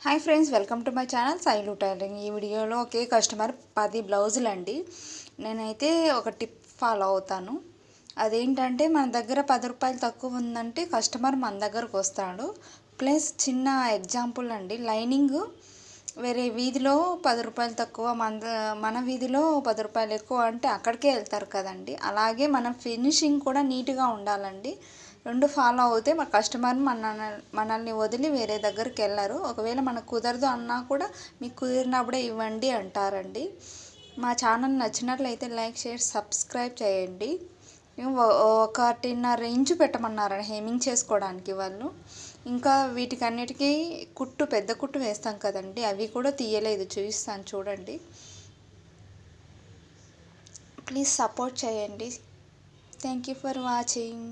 Hi friends, welcome to my channel Sailu tailoring. ఈ వీడియోలో ఒకే customer 10 బ్లౌజులు అండి. నేనైతే ఒక టిప్ ఫాలో అవుతాను. అదేంటంటే మన దగ్గర 10 రూపాయలు తక్కువ ఉందంటే కస్టమర్ మన దగ్గరకు వస్తాడు. ప్లస్ చిన్న ఎగ్జాంపుల్ అండి, లైనింగ్ వేరే వీధిలో 10 రూపాయలు తక్కువ, మన వీధిలో 10 రూపాయలు ఎక్కువ అంటే అక్కడికే వెళ్తారు కదండి. అలాగే మనం ఫినిషింగ్ కూడా నీట్గా ఉండాలండి. రెండు ఫాలో అవుతే మా కస్టమర్ మనల్ని వదిలి వేరే దగ్గరికి వెళ్ళరు. ఒకవేళ మనకు కుదరదు అన్నా కూడా మీకు కుదిరినప్పుడే ఇవ్వండి అంటారండి. మా ఛానల్ నచ్చినట్లయితే లైక్, షేర్, సబ్స్క్రైబ్ చేయండి. 1.5 ఇంచు పెట్టమన్నారు హెమ్మింగ్ చేసుకోవడానికి వాళ్ళు. ఇంకా వీటికన్నిటికీ పెద్ద కుట్టు వేస్తాం కదండి, అవి కూడా తీయలేదు, చూపిస్తాను చూడండి. ప్లీజ్ సపోర్ట్ చేయండి. Thank you for watching.